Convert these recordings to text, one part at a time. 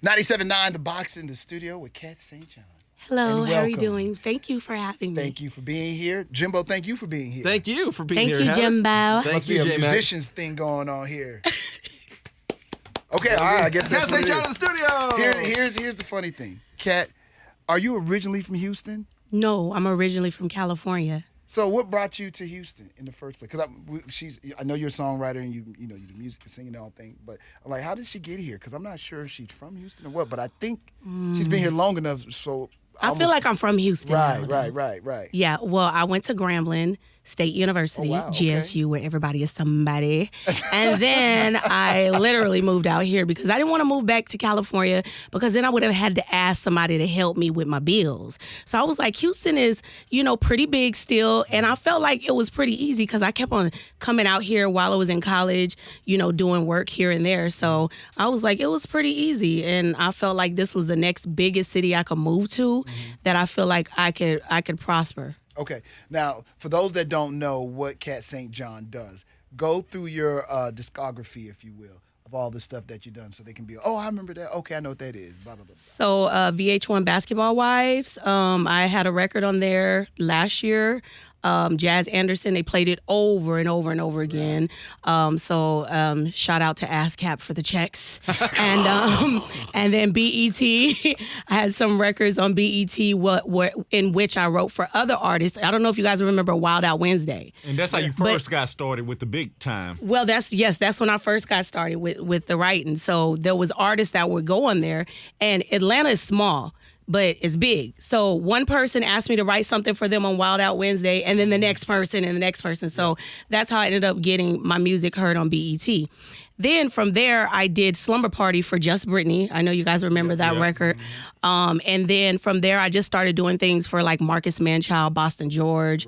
97.9 The Box in the studio with Kat St. John. Hello, And how are you welcome. doing? Thank you for having me. Thank you for being here. Jimbo, thank you for being here. Thank you for being Thank here. you, Jimbo. Must be a J-Mac. musician's thing going on here. Okay, all right, I guess that's Kat what St. it John in is. the studio. Here's the funny thing. Kat, are you originally from Houston? No, I'm originally from California. So what brought you to Houston in the first place? Because I know you're a songwriter and you do music, the singing, and all thing. But I'm like, how did she get here? Because I'm not sure if she's from Houston or what. But I think she's been here long enough. So I feel like I'm from Houston. now, though. Right. Yeah, well, I went to Grambling State University, Oh, wow, okay. GSU, where everybody is somebody. And then I literally moved out here because I didn't want to move back to California because then I would have had to ask somebody to help me with my bills. So I was like, Houston is, pretty big still. And I felt like it was pretty easy because I kept on coming out here while I was in college, doing work here and there. So I was like, it was pretty easy. And I felt like this was the next biggest city I could move to that I feel like I could prosper. Okay. Now, for those that don't know what Kat St. John does, go through your discography, if you will, of all the stuff that you've done so they can be, oh, I remember that. Okay, I know what that is. Blah, blah, blah, blah. So VH1 Basketball Wives, I had a record on there last year. Jazz Anderson, they played it over and over and over again. So shout out to ASCAP for the checks. And then BET, I had some records on BET in which I wrote for other artists. I don't know if you guys remember Wild Out Wednesday. And that's how you first got started with the big time. Well, that's when I first got started with the writing. So there was artists that would go on there, and Atlanta is small, but it's big. So one person asked me to write something for them on Wild Out Wednesday, and then the next person and the next person. So that's how I ended up getting my music heard on BET. Then from there, I did Slumber Party for Just Britney. I know you guys remember that record. And then from there, I just started doing things for like Marcus Manchild, Boston George,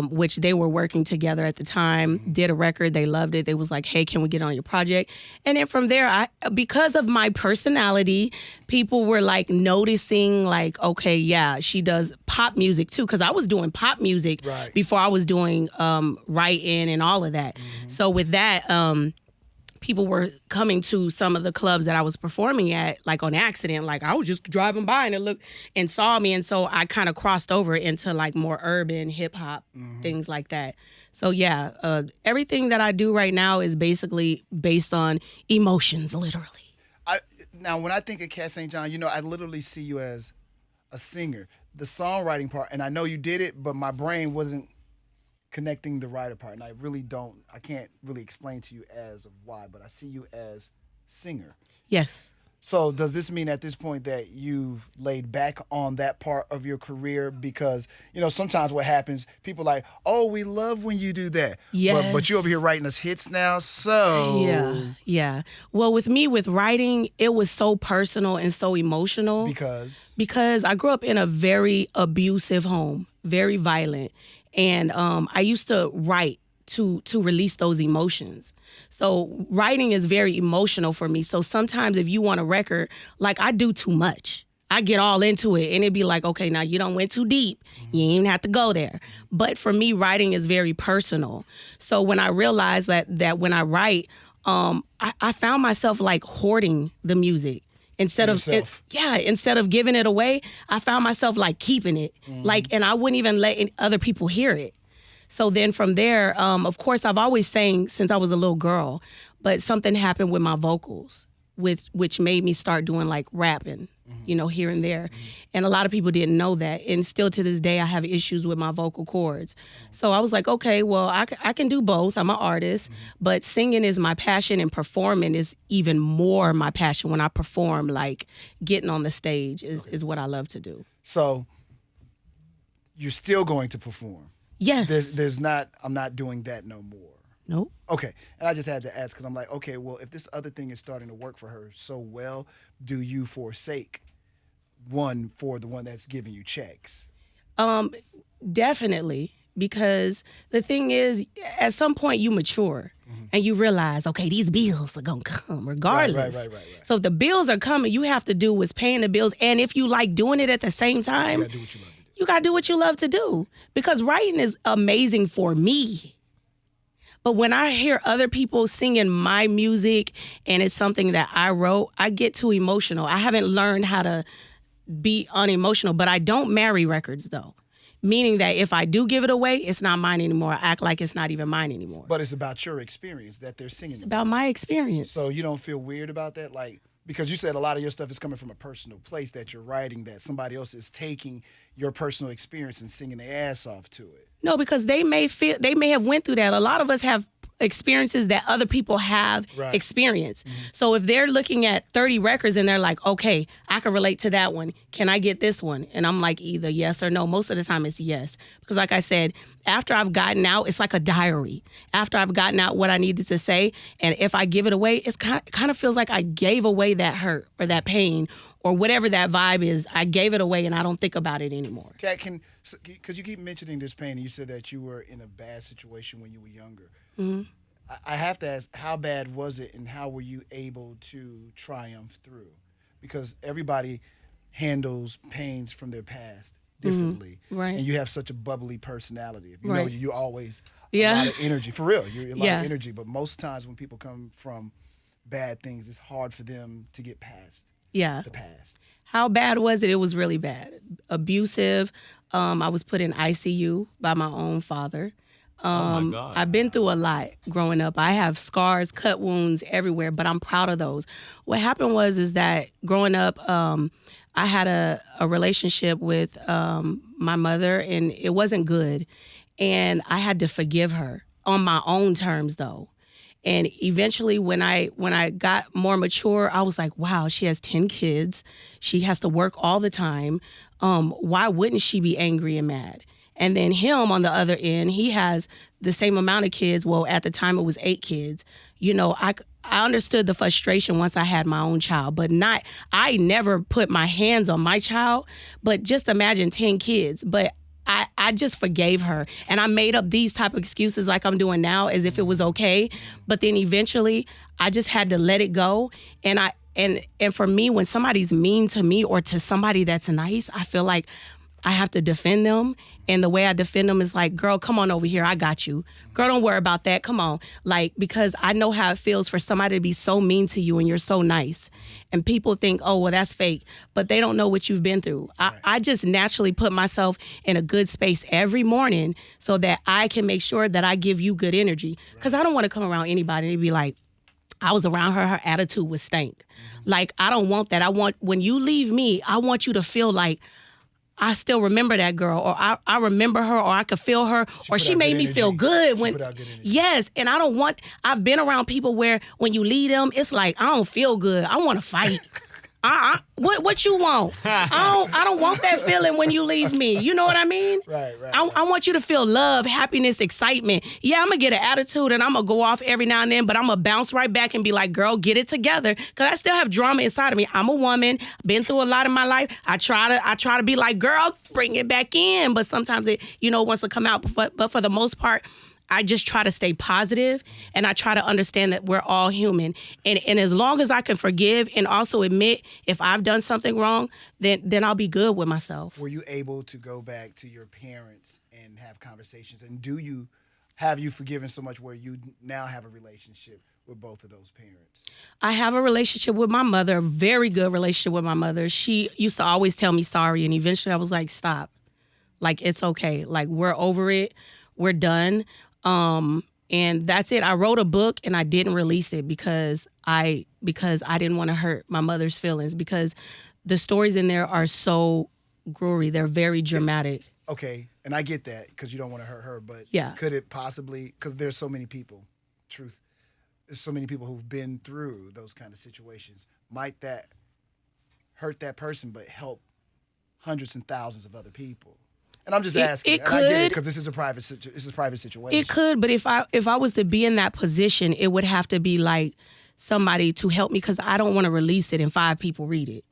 which they were working together at the time. Did a record. They loved it. They was like, hey, can we get on your project? And then from there, because of my personality, people were like noticing like, okay, yeah, she does pop music too. Because I was doing pop music before I was doing writing and all of that. So with that, people were coming to some of the clubs that I was performing at, like on accident. Like I was just driving by and it looked and saw me. And so I kind of crossed over into like more urban hip hop, things like that. So yeah, everything that I do right now is basically based on emotions, literally. Now, when I think of Kat St. John, I literally see you as a singer. The songwriting part, and I know you did it, but my brain wasn't connecting the writer part, and I can't really explain to you as of why, but I see you as singer. Yes. So does this mean at this point that you've laid back on that part of your career? Because, sometimes what happens, people are like, oh, we love when you do that. Yes. But you over here writing us hits now, so. Yeah. Well, with me, with writing, it was so personal and so emotional. Because I grew up in a very abusive home, very violent. And I used to write to release those emotions. So writing is very emotional for me. So sometimes if you want a record, like I do too much. I get all into it and it'd be like, okay, now you done went too deep. You ain't even have to go there. But for me, writing is very personal. So when I realized that when I write, I found myself like hoarding the music. Instead of giving it away, I found myself like keeping it, and I wouldn't even let other people hear it. So then from there, of course, I've always sang since I was a little girl, but something happened with my vocals, which made me start doing like rapping, here and there. And a lot of people didn't know that. And still to this day, I have issues with my vocal cords. So I was like, okay, well, I can do both. I'm an artist, but singing is my passion and performing is even more my passion when I perform, like getting on the stage is what I love to do. So you're still going to perform? Yes. I'm not doing that no more. Nope. Okay. And I just had to ask because I'm like, okay, well, if this other thing is starting to work for her so well, do you forsake one for the one that's giving you checks? Definitely. Because the thing is, at some point you mature and you realize, okay, these bills are going to come regardless. Right. So if the bills are coming, you have to do what's paying the bills. And if you like doing it at the same time, you got to do what you love to do. Because writing is amazing for me. But when I hear other people singing my music and it's something that I wrote, I get too emotional. I haven't learned how to be unemotional, but I don't marry records though. Meaning that if I do give it away, it's not mine anymore. I act like it's not even mine anymore. But it's about your experience that they're singing. It's about my experience. So you don't feel weird about that? Like, because you said a lot of your stuff is coming from a personal place that you're writing, that somebody else is taking your personal experience and singing their ass off to it. No, because they may have went through that. A lot of us have experiences that other people have experienced. Mm-hmm. So if they're looking at 30 records and they're like, okay, I can relate to that one. Can I get this one? And I'm like, either yes or no. Most of the time it's yes. Because like I said, after I've gotten out, it's like a diary. After I've gotten out what I needed to say, and if I give it away, it's kind of feels like I gave away that hurt or that pain or whatever that vibe is. I gave it away and I don't think about it anymore. Kat, because you keep mentioning this pain, and you said that you were in a bad situation when you were younger. Mm-hmm. I have to ask, how bad was it, and how were you able to triumph through? Because everybody handles pains from their past differently, right? And you have such a bubbly personality. If you know you always a lot of energy. For real, you're a lot of energy. But most times when people come from bad things, it's hard for them to get past the past. How bad was it? It was really bad. Abusive. I was put in ICU by my own father. Oh my God. I've been through a lot growing up. I have scars, cut wounds everywhere, but I'm proud of those. What happened is that growing up, I had a relationship with my mother, and it wasn't good. And I had to forgive her on my own terms, though. And eventually, when I got more mature, I was like, wow, she has 10 kids. She has to work all the time. Why wouldn't she be angry and mad? And then him on the other end, he has the same amount of kids. Well, at the time it was 8 kids. You know, I understood the frustration once I had my own child, but I never put my hands on my child, but just imagine 10 kids. But I just forgave her, and I made up these type of excuses like I'm doing now as if it was okay. But then eventually I just had to let it go. And for me, when somebody's mean to me or to somebody that's nice, I feel like I have to defend them. And the way I defend them is like, girl, come on over here. I got you. Girl, don't worry about that. Come on. Like, because I know how it feels for somebody to be so mean to you and you're so nice. And people think, oh, well, that's fake. But they don't know what you've been through. I just naturally put myself in a good space every morning so that I can make sure that I give you good energy. Because I don't want to come around anybody and be like, I was around her attitude was stank. Like, I don't want that. When you leave me, I want you to feel like, I still remember that girl, or I remember her, or I could feel her, or she made me feel good. Yes, and I've been around people where when you leave them, it's like, I don't feel good. I want to fight. What you want? I don't want that feeling when you leave me. You know what I mean? Right. I want you to feel love, happiness, excitement. Yeah, I'm going to get an attitude and I'm going to go off every now and then, but I'm going to bounce right back and be like, girl, get it together. Because I still have drama inside of me. I'm a woman, been through a lot in my life. I try to be like, girl, bring it back in. But sometimes it, wants to come out. But for the most part, I just try to stay positive, and I try to understand that we're all human. And as long as I can forgive and also admit if I've done something wrong, then I'll be good with myself. Were you able to go back to your parents and have conversations? And have you forgiven so much where you now have a relationship with both of those parents? I have a relationship with my mother, a very good relationship with my mother. She used to always tell me sorry, and eventually I was like, stop. Like, it's okay. Like, we're over it. We're done. And that's it. I wrote a book and I didn't release it because I didn't want to hurt my mother's feelings, because the stories in there are so gory. They're very dramatic. Okay. And I get that because you don't want to hurt her, but could it possibly, because there's so many people, there's so many people who've been through those kind of situations. Might that hurt that person, but help hundreds and thousands of other people? And I'm just asking. It could. I get it because this is a private situation. It could, but if I was to be in that position, it would have to be like somebody to help me, because I don't want to release it and 5 people read it.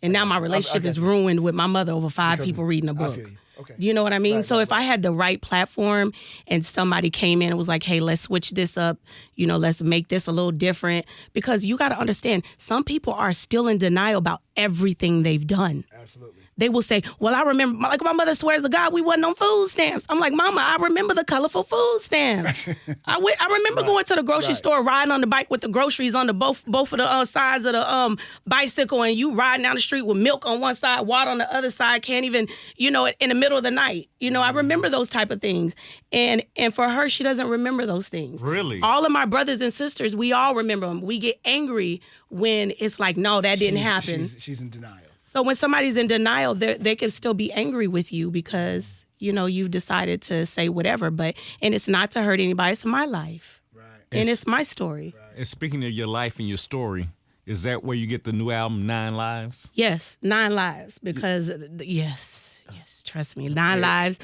And now my relationship is ruined with my mother over 5 people reading a book. I feel you. Okay. You know what I mean? Right, so if I had the right platform and somebody came in and was like, hey, let's switch this up, let's make this a little different. Because you got to understand, some people are still in denial about everything they've done. Absolutely. They will say, well, I remember, like my mother swears to God, we wasn't on food stamps. I'm like, Mama, I remember the colorful food stamps. I remember going to the grocery store, riding on the bike with the groceries on the both of the sides of the bicycle, and you riding down the street with milk on one side, water on the other side, can't even, in the middle of the night. I remember those type of things. And for her, she doesn't remember those things. Really? All of my brothers and sisters, we all remember them. We get angry when it's like, no, that didn't happen. She's in denial. So when somebody's in denial, they can still be angry with you because, you've decided to say whatever. And it's not to hurt anybody. It's my life. Right. And it's my story. Right. And speaking of your life and your story, is that where you get the new album, 9Lives? Yes, 9Lives. Because, yes, trust me. 9Lives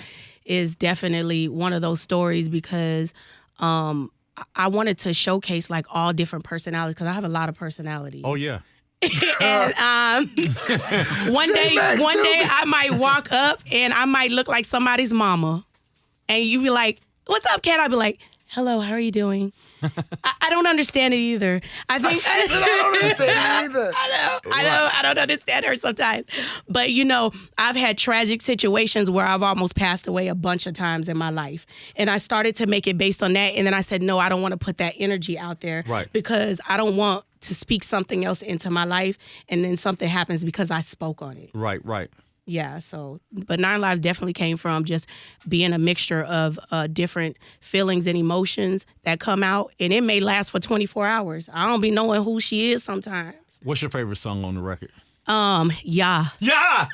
is definitely one of those stories because I wanted to showcase like all different personalities because I have a lot of personalities. Oh, yeah. And one day I might walk up and I might look like somebody's mama, and you be like, "What's up, Kat?" I'd be like, "Hello, how are you doing?" I don't understand it either. I think I don't understand either. I don't understand her sometimes. But I've had tragic situations where I've almost passed away a bunch of times in my life. And I started to make it based on that. And then I said, no, I don't want to put that energy out there. Right. Because I don't want to speak something else into my life and then something happens because I spoke on it. Right. Yeah, but 9Lives definitely came from just being a mixture of different feelings and emotions that come out, and it may last for 24 hours. I don't be knowing who she is sometimes. What's your favorite song on the record? Yeah. Yeah!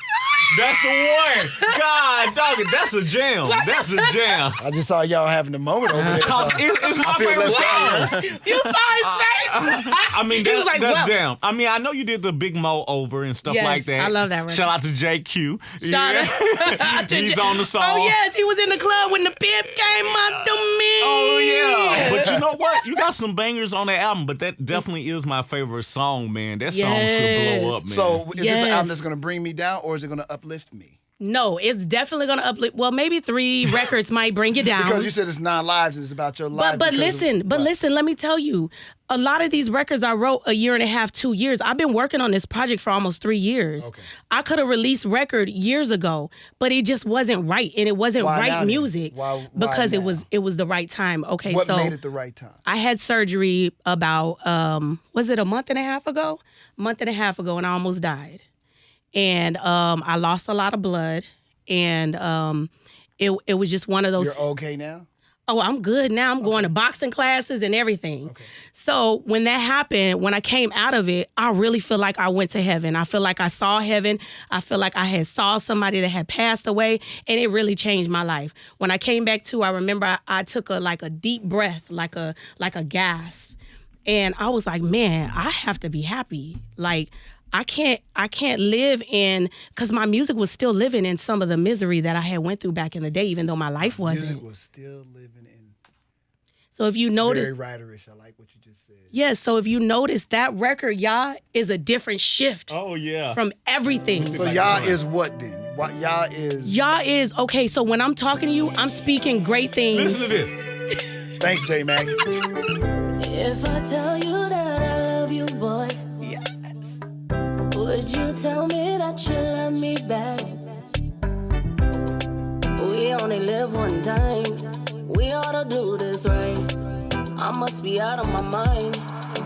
That's the one. God, dog, that's a jam. That's a jam. I just saw y'all having a moment over there. Cause it's my favorite song. You saw his face. I mean, He was like, that's well. jam. I mean, I know you did the Big Mo over and stuff Yes, like that. I love that record. Shout out to JQ. Shout out to He's on the song. Oh, yes, he was in the club when the pimp came up to me. Oh, yeah. But you know what? You got some bangers on that album, but that definitely is my favorite song, man. That song should blow up, man. So is this the album that's going to bring me down, or is it going to uplift me? No, it's definitely going to uplift. Well, maybe 3 records might bring you down. Because you said it's 9Lives and it's about your life. But listen, let me tell you, a lot of these records I wrote a year and a half, 2 years. I've been working on this project for almost 3 years. Okay. I could have released record years ago, but it just wasn't right, and it wasn't Why right now then? music Why because now? it was the right time. Okay, What so made it the right time? I had surgery about was it a month and a half ago? And I almost died, and I lost a lot of blood. And it was just one of those. You're okay now? Oh, I'm good now. I'm going to boxing classes and everything. Okay. So when that happened, when I came out of it, I really feel like I went to heaven. I feel like I saw heaven. I feel like I had saw somebody that had passed away, and it really changed my life. When I came back to, I remember I took a deep breath, like a gasp, and I was like, man, I have to be happy. Like, I can't live in, because my music was still living in some of the misery that I had went through back in the day, even though my life wasn't. Music was still living in. So if you notice, very writerish. I like what you just said. yes. So if you notice, that record, Yah, is a different shift Oh, yeah. from everything. So y'all is what then? What y'all is? Yah is okay. So when I'm talking to you, I'm speaking great things. Listen to this. Thanks, J Mac. If I tell you that I love you, boy, Yes. would you tell me that you love me back? We only live one time. We ought to do this right. I must be out of my mind.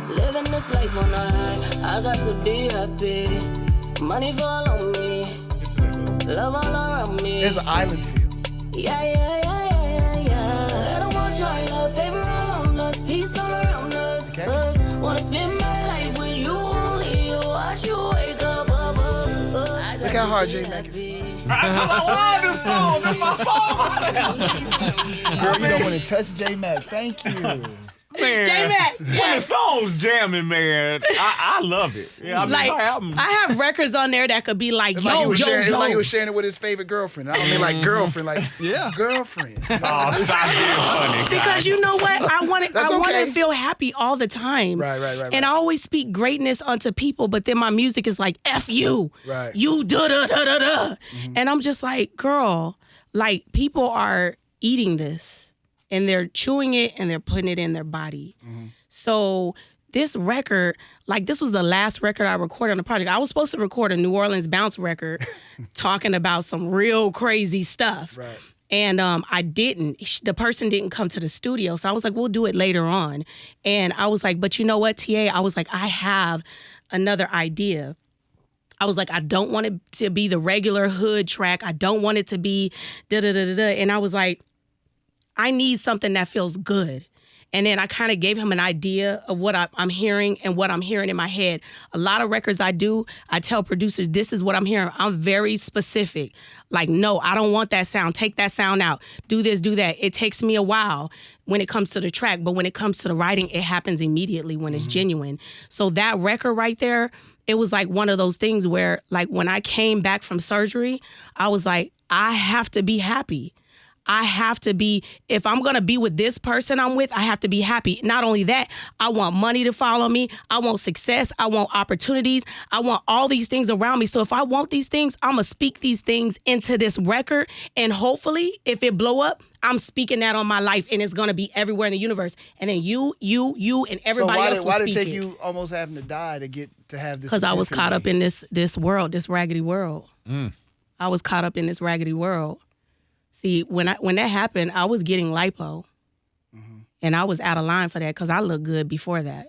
Living this life on a high. I got to be happy. Money fall on me. Love all around me. There's an island feel. Yeah. Let 'em watch our love, favor all on us, peace all around us. Okay. Wanna spend my life with you, only you. Watch you wake up. Look how hard J Mac is. I love this song. This my song. Girl, you don't want to touch J Mac. Thank you. Man, J-Mac, when the yes. song's jamming, man, I love it. Yeah, I mean, Like, my album. I have records on there that could be like, It's like, he was sharing, it's like he yo. was sharing it with his favorite girlfriend. I don't mean like girlfriend, like girlfriend. Oh, stop being funny, guys. Because you know what? I want That's to okay. feel happy all the time. Right. And I always speak greatness onto people, but then my music is like, F you. Right. You da-da-da-da-da. And I'm just like, girl, like people are eating this and they're chewing it and they're putting it in their body. So this record, like this was the last record I recorded on the project. I was supposed to record a New Orleans bounce record talking about some real crazy stuff. Right. And I didn't. The person didn't come to the studio. So I was like, we'll do it later on. And I was like, but you know what, TA? I was like, I have another idea. I was like, I don't want it to be the regular hood track. I don't want it to be da-da-da-da-da. And I was like, I need something that feels good. And then I kind of gave him an idea of what I'm hearing and what I'm hearing in my head. A lot of records I do, I tell producers, this is what I'm hearing. I'm very specific. Like, no, I don't want that sound. Take that sound out. Do this, do that. It takes me a while when it comes to the track, but when it comes to the writing, it happens immediately when it's genuine. So that record right there, it was like one of those things where, like, when I came back from surgery, I was like, I have to be happy. I have to be, if I'm going to be with this person I'm with, I have to be happy. Not only that, I want money to follow me. I want success. I want opportunities. I want all these things around me. So if I want these things, I'm going to speak these things into this record. And hopefully, if it blow up, I'm speaking that on my life, and it's going to be everywhere in the universe. And then you, and everybody else will speak it. So why did it take you almost having to die to get to have this? Because I was caught up in this world, this raggedy world. I was caught up in this raggedy world. See, when that happened, I was getting lipo, and I was out of line for that because I looked good before that,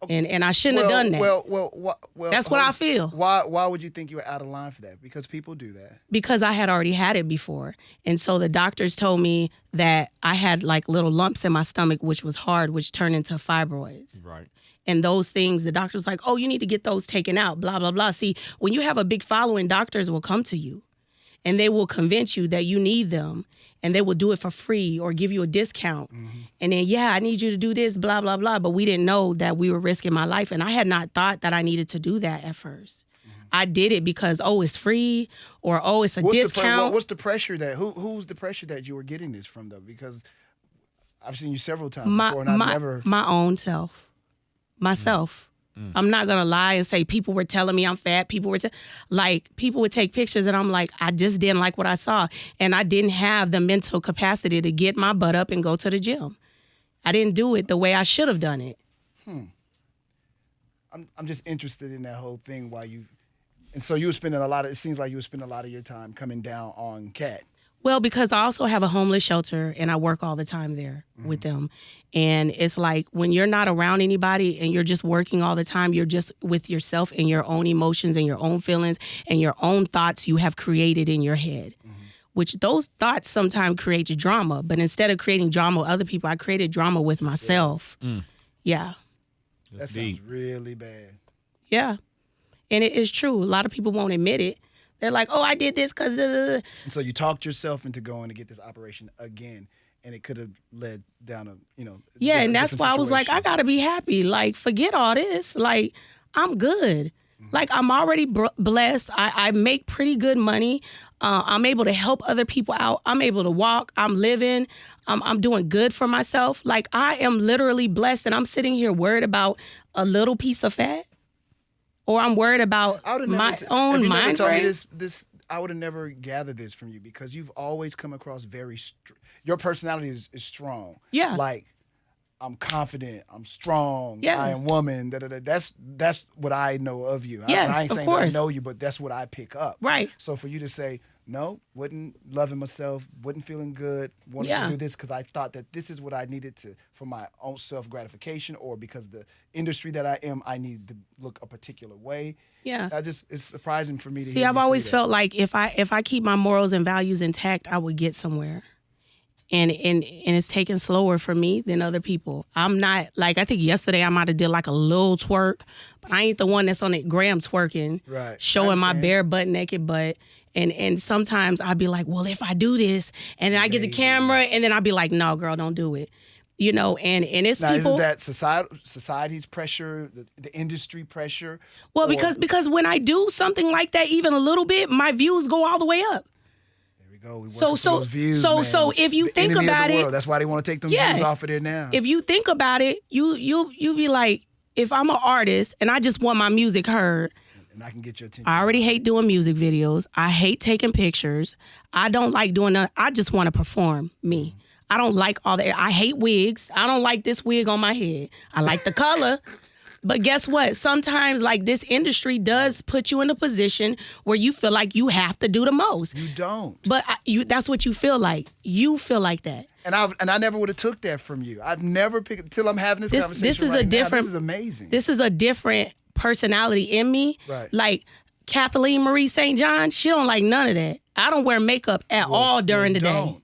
and I shouldn't have done that. Well, that's what I feel. Why would you think you were out of line for that? Because people do that. Because I had already had it before, and so the doctors told me that I had like little lumps in my stomach, which was hard, which turned into fibroids. Right. And those things, the doctor was like, oh, you need to get those taken out, blah, blah, blah. See, when you have a big following, doctors will come to you. And they will convince you that you need them, and they will do it for free or give you a discount. And then, I need you to do this, blah, blah, blah. But we didn't know that we were risking my life. And I had not thought that I needed to do that at first. I did it because, it's free, or, it's a discount. What's the pressure that, who's the pressure that you were getting this from, though? Because I've seen you several times before, and I've never. My own self. Myself. I'm not going to lie and say people were telling me I'm fat. People would take pictures, and I'm like, I just didn't like what I saw. And I didn't have the mental capacity to get my butt up and go to the gym. I didn't do it the way I should have done it. I'm just interested in that whole thing and so you were spending it seems like you were spending a lot of your time coming down on Cat. Well, because I also have a homeless shelter, and I work all the time there with them. And it's like when you're not around anybody and you're just working all the time, you're just with yourself and your own emotions and your own feelings and your own thoughts you have created in your head, which those thoughts sometimes create drama. But instead of creating drama with other people, I created drama with myself. Yeah. That sounds really bad. Yeah. And it is true. A lot of people won't admit it. They're like, oh, I did this because... And so you talked yourself into going to get this operation again, and it could have led down a, Yeah, and that's why I was like, I got to be happy. Like, forget all this. Like, I'm good. Like, I'm already blessed. I make pretty good money. I'm able to help other people out. I'm able to walk. I'm living. I'm doing good for myself. Like, I am literally blessed, and I'm sitting here worried about a little piece of fat. Or I'm worried about my own mind frame. This, I would have never gathered this from you because you've always come across very. Your personality is strong. Yeah. Like, I'm confident. I'm strong. Yeah. I am woman. That's what I know of you. Yes, I ain't of saying course. that I know you, but that's what I pick up. Right. So for you to say no, wasn't loving myself, wasn't feeling good, wanted to do this because I thought that this is what I needed for my own self gratification, or because the industry that I am, I need to look a particular way. Yeah. It's surprising for me to See, hear I've you always say felt like if I keep my morals and values intact, I would get somewhere. And it's taken slower for me than other people. I'm not, like, I think yesterday I might have did like a little twerk, but I ain't the one that's on the gram twerking, right, showing my bare butt, naked butt. And sometimes I'd be like, well, if I do this, and then I get the camera, and then I'd be like, no, girl, don't do it. And it's now, people. Isn't that society's pressure, the industry pressure? Well, because when I do something like that, even a little bit, my views go all the way up. Go. So if you think about it, that's why they want to take them views off of there now. If you think about it, you'll be like, if I'm an artist and I just want my music heard, and I can get your attention. I already hate doing music videos. I hate taking pictures. I don't like doing that. I just want to perform me. I don't like all the, I hate wigs. I don't like this wig on my head. I like the color. But guess what? Sometimes like this industry does put you in a position where you feel like you have to do the most. You don't. But that's what you feel like. You feel like that. And I never would have took that from you. I've never picked until I'm having this conversation. This is right a now. different. This is amazing. This is a different personality in me. Right. Like Kathleen Marie St. John, she don't like none of that. I don't wear makeup at all during the day.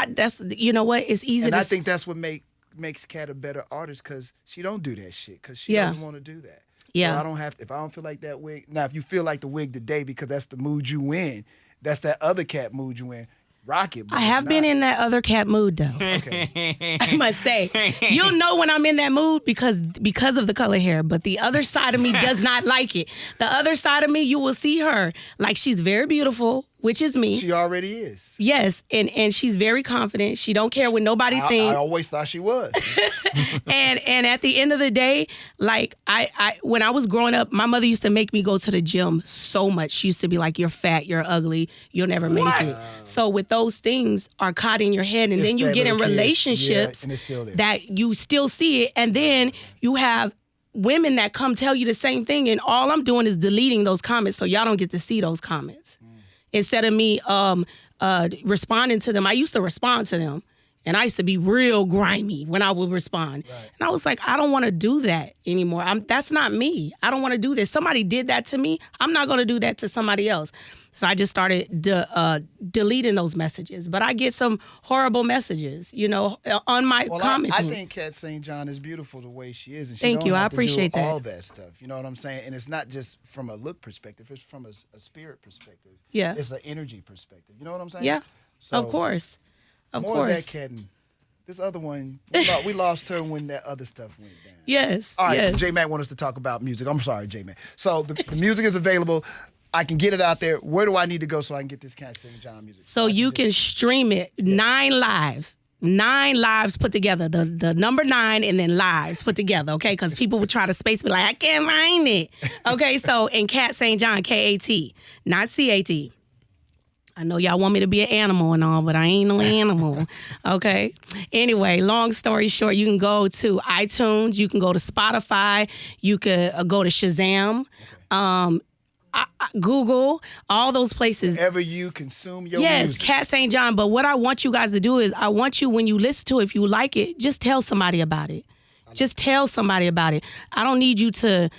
That's, you know what? It's easy. And I think that's what makes Kat a better artist, because she don't do that shit, because she doesn't want to do that. Yeah. So I don't have to, if I don't feel like that wig. Now, if you feel like the wig today because that's the mood you in, that's that other Kat mood you in, rock it. I have been in that other Kat mood though. Okay. I must say, you'll know when I'm in that mood because of the color hair. But the other side of me does not like it. The other side of me, you will see her like she's very beautiful, which is me. She already is. Yes, and she's very confident. She don't care what nobody thinks. I always thought she was. and at the end of the day, like I when I was growing up, my mother used to make me go to the gym so much. She used to be like, "You're fat, you're ugly, you'll never make it." So with those things are caught in your head, and then you get in relationships and it's still there. that you still see it, and then you have women that come tell you the same thing, and all I'm doing is deleting those comments so y'all don't get to see those comments. Instead of me responding to them, I used to respond to them. And I used to be real grimy when I would respond. Right. And I was like, I don't want to do that anymore. That's not me. I don't want to do this. Somebody did that to me. I'm not going to do that to somebody else. So I just started deleting those messages. But I get some horrible messages, you know, on my commenting. I think Kat St. John is beautiful the way she is. And she Thank you. I appreciate that. All that stuff. You know what I'm saying? And it's not just from a look perspective. It's from a spirit perspective. Yeah. It's an energy perspective. You know what I'm saying? Yeah, so, of course. More of that, Kat. This other one, we lost her when that other stuff went down. Yes. All right, yes. J-Mac wants us to talk about music. I'm sorry, J-Mac. So the music is available. I can get it out there. Where do I need to go so I can get this Kat St. John music? So you can stream it. Yes. 9Lives. 9Lives put together. The number 9 and then lives put together, okay? Because people would try to space me like, I can't find it. Okay, so in Kat St. John, K-A-T, not C-A-T. I know y'all want me to be an animal and all, but I ain't no animal, okay? Anyway, long story short, you can go to iTunes, you can go to Spotify, you could go to Shazam, Google, all those places. Wherever you consume your music. Yes, Kat St. John, but what I want you guys to do is I want you, when you listen to it, if you like it, just tell somebody about it. Just tell somebody about it. I don't need you to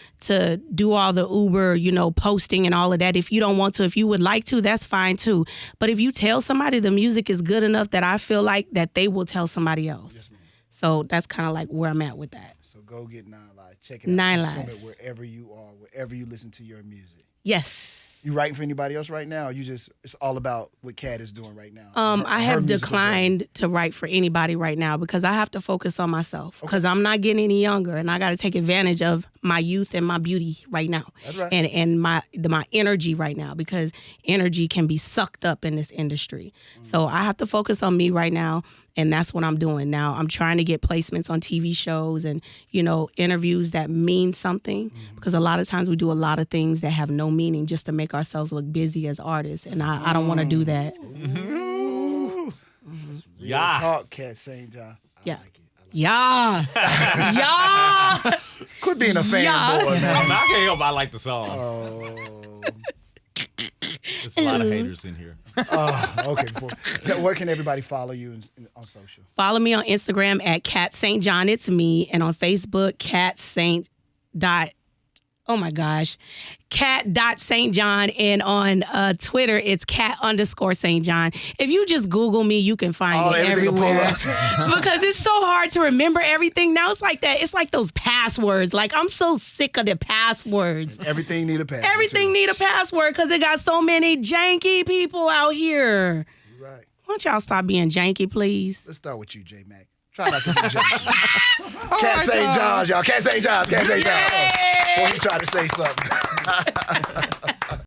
do all the Uber, you know, posting and all of that. If you don't want to, if you would like to, that's fine too. But if you tell somebody the music is good enough that I feel like that they will tell somebody else. Yes, so that's kind of like where I'm at with that. So go get 9Lives. Check it out. 9Lives. Consume it wherever you are, wherever you listen to your music. Yes. You writing for anybody else right now? Or you just, it's all about what Kat is doing right now? I have declined to write for anybody right now because I have to focus on myself because I'm not getting any younger and I got to take advantage of my youth and my beauty right now. That's right. And my energy right now because energy can be sucked up in this industry. So I have to focus on me right now. And that's what I'm doing now. I'm trying to get placements on TV shows and, you know, interviews that mean something. Because a lot of times we do a lot of things that have no meaning just to make ourselves look busy as artists. And I don't want to do that. Yeah. Talk, Kat St. John. I like it. Yeah. Yeah. Quit being a fanboy, man. I can't help I like the song. Oh. There's a lot of haters in here. Okay. Where can everybody follow you on social? Follow me on Instagram at Kat St. John. It's me. And on Facebook, Kat St. Kat.St. John. And on Twitter, it's Kat_St. John. If you just Google me, you can find it everywhere. Because it's so hard to remember everything. Now it's like that. It's like those passwords. Like, I'm so sick of the passwords. Everything need a password. Everything need a password because it got so many janky people out here. You're right. Why don't y'all stop being janky, please? Let's start with you, J-Mac. Try not to be janky. Kat St. John, y'all. Kat St. John. Kat St. John. Boy, he tried to say something.